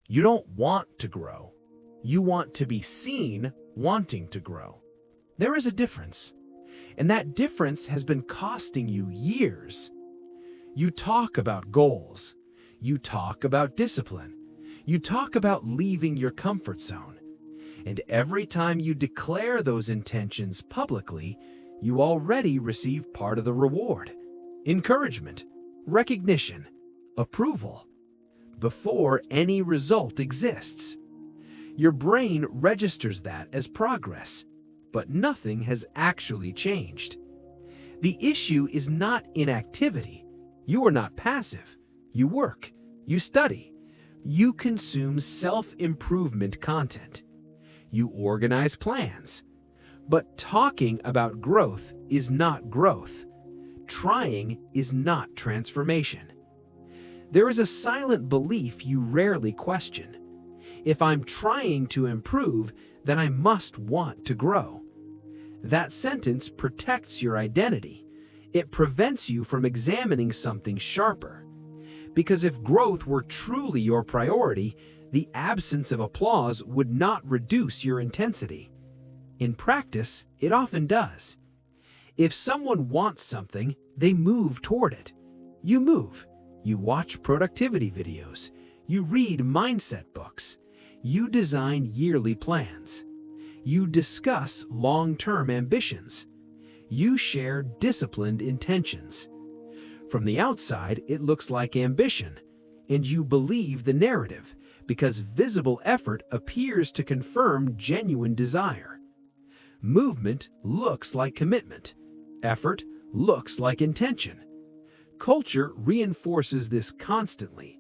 You don't want to grow. You want to be seen wanting to grow. There is a difference, and that difference has been costing you years. You talk about goals. You talk about discipline. You talk about leaving your comfort zone. And every time you declare those intentions publicly, you already receive part of the reward: encouragement, recognition, approval, before any result exists. Your brain registers that as progress, but nothing has actually changed. The issue is not inactivity. You are not passive. You work, you study, you consume self-improvement content, you organize plans. But talking about growth is not growth. Trying is not transformation. There is a silent belief you rarely question. If I'm trying to improve, then I must want to grow. That sentence protects your identity. It prevents you from examining something sharper. Because if growth were truly your priority, the absence of applause would not reduce your intensity. In practice, it often does. If someone wants something, they move toward it. You move. You watch productivity videos. You read mindset books. You design yearly plans. You discuss long-term ambitions. You share disciplined intentions. From the outside, it looks like ambition, and you believe the narrative because visible effort appears to confirm genuine desire. Movement looks like commitment. Effort looks like intention. Culture reinforces this constantly.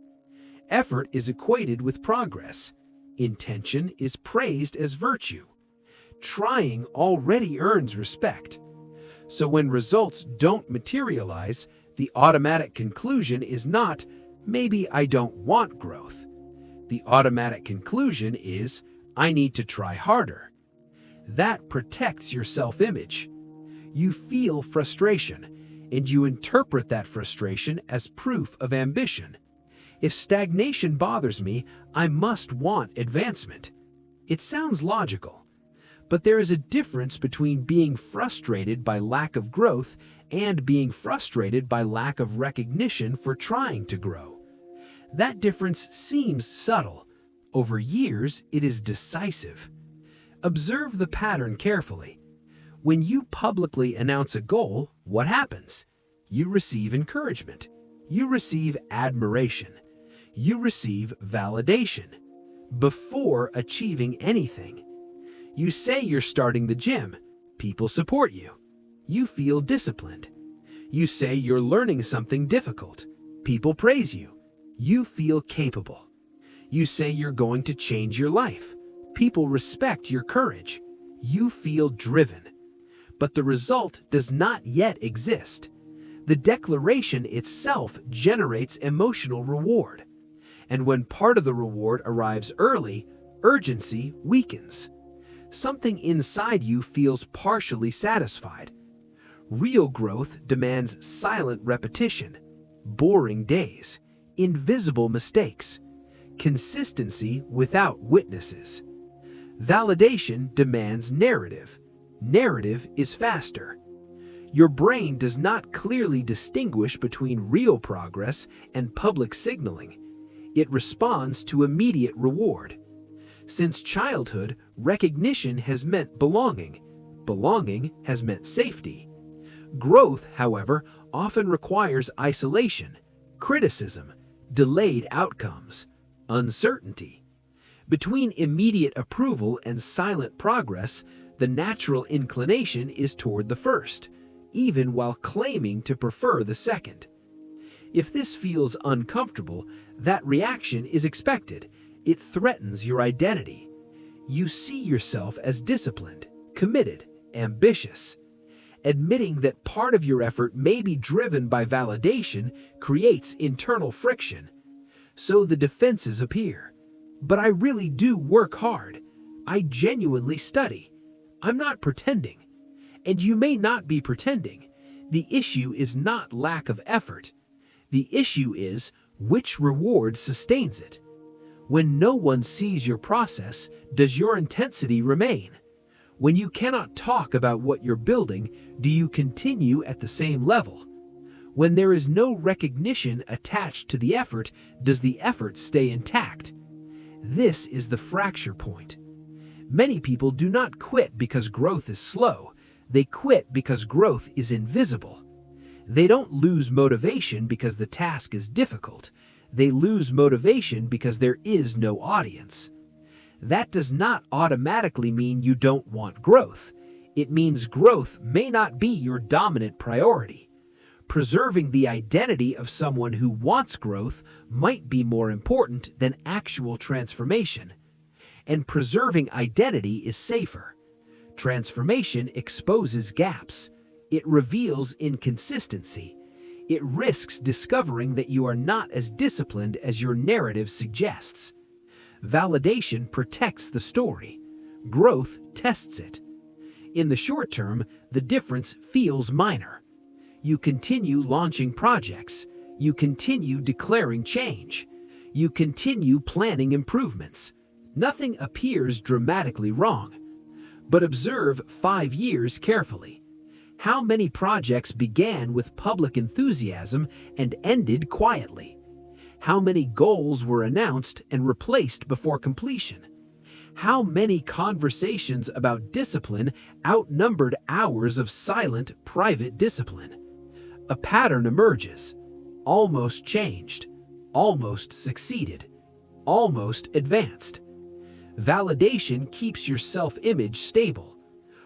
Effort is equated with progress. Intention is praised as virtue. Trying already earns respect. So when results don't materialize, the automatic conclusion is not, maybe I don't want growth. The automatic conclusion is, I need to try harder. That protects your self-image. You feel frustration, and you interpret that frustration as proof of ambition. If stagnation bothers me, I must want advancement. It sounds logical, but there is a difference between being frustrated by lack of growth and being frustrated by lack of recognition for trying to grow. That difference seems subtle. Over years, it is decisive. Observe the pattern carefully. When you publicly announce a goal, what happens? You receive encouragement. You receive admiration. You receive validation before achieving anything. You say you're starting the gym. People support you. You feel disciplined. You say you're learning something difficult. People praise you. You feel capable. You say you're going to change your life. People respect your courage. You feel driven. But the result does not yet exist. The declaration itself generates emotional reward. And when part of the reward arrives early, urgency weakens. Something inside you feels partially satisfied. Real growth demands silent repetition, boring days, invisible mistakes, consistency without witnesses. Validation demands narrative. Narrative is faster. Your brain does not clearly distinguish between real progress and public signaling. It responds to immediate reward. Since childhood, recognition has meant belonging. Belonging has meant safety. Growth, however, often requires isolation, criticism, delayed outcomes, uncertainty. Between immediate approval and silent progress, the natural inclination is toward the first, even while claiming to prefer the second. If this feels uncomfortable, that reaction is expected. It threatens your identity. You see yourself as disciplined, committed, ambitious. Admitting that part of your effort may be driven by validation creates internal friction. So the defenses appear. But I really do work hard. I genuinely study. I'm not pretending. And you may not be pretending. The issue is not lack of effort. The issue is which reward sustains it. When no one sees your process, does your intensity remain? When you cannot talk about what you're building, do you continue at the same level? When there is no recognition attached to the effort, does the effort stay intact? This is the fracture point. Many people do not quit because growth is slow. They quit because growth is invisible. They don't lose motivation because the task is difficult. They lose motivation because there is no audience. That does not automatically mean you don't want growth. It means growth may not be your dominant priority. Preserving the identity of someone who wants growth might be more important than actual transformation. And preserving identity is safer. Transformation exposes gaps. It reveals inconsistency. It risks discovering that you are not as disciplined as your narrative suggests. Validation protects the story. Growth tests it. In the short term, the difference feels minor. You continue launching projects. You continue declaring change. You continue planning improvements. Nothing appears dramatically wrong. But observe 5 years carefully. How many projects began with public enthusiasm and ended quietly? How many goals were announced and replaced before completion? How many conversations about discipline outnumbered hours of silent, private discipline? A pattern emerges. Almost changed. Almost succeeded. Almost advanced. Validation keeps your self-image stable.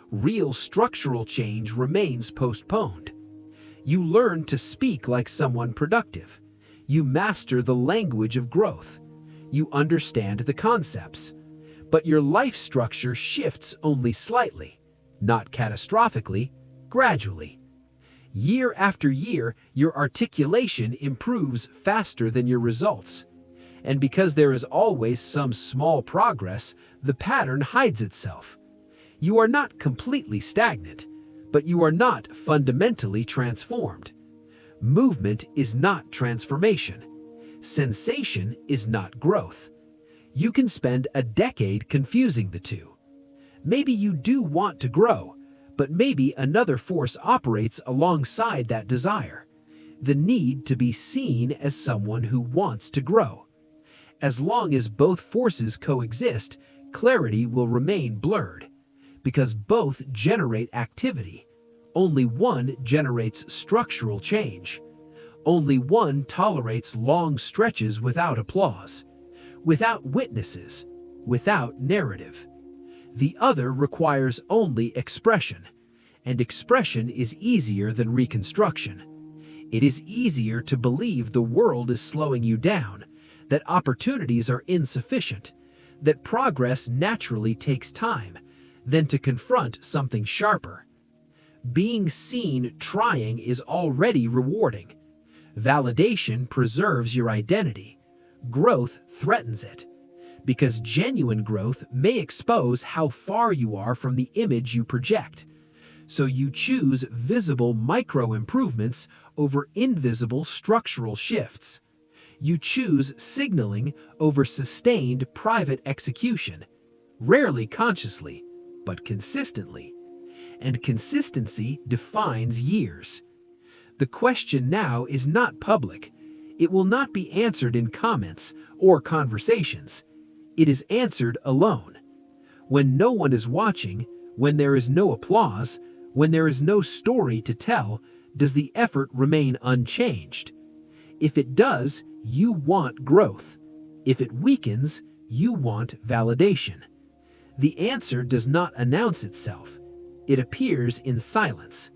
Real structural change remains postponed. You learn to speak like someone productive. You master the language of growth. You understand the concepts. But your life structure shifts only slightly, not catastrophically, gradually. Year after year, your articulation improves faster than your results. And because there is always some small progress, the pattern hides itself. You are not completely stagnant, but you are not fundamentally transformed. Movement is not transformation. Sensation is not growth. You can spend a decade confusing the two. Maybe you do want to grow, but maybe another force operates alongside that desire. The need to be seen as someone who wants to grow. As long as both forces coexist, clarity will remain blurred. Because both generate activity. Only one generates structural change. Only one tolerates long stretches without applause, without witnesses, without narrative. The other requires only expression, and expression is easier than reconstruction. It is easier to believe the world is slowing you down, that opportunities are insufficient, that progress naturally takes time, than to confront something sharper. Being seen trying is already rewarding. Validation preserves your identity. Growth threatens it. Because genuine growth may expose how far you are from the image you project. So you choose visible micro-improvements over invisible structural shifts. You choose signaling over sustained private execution, rarely consciously, but consistently. And consistency defines years. The question now is not public. It will not be answered in comments or conversations. It is answered alone. When no one is watching, when there is no applause, when there is no story to tell, does the effort remain unchanged? If it does, you want growth. If it weakens, you want validation. The answer does not announce itself. It appears in silence.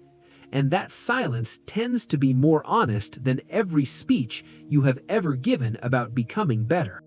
And that silence tends to be more honest than every speech you have ever given about becoming better.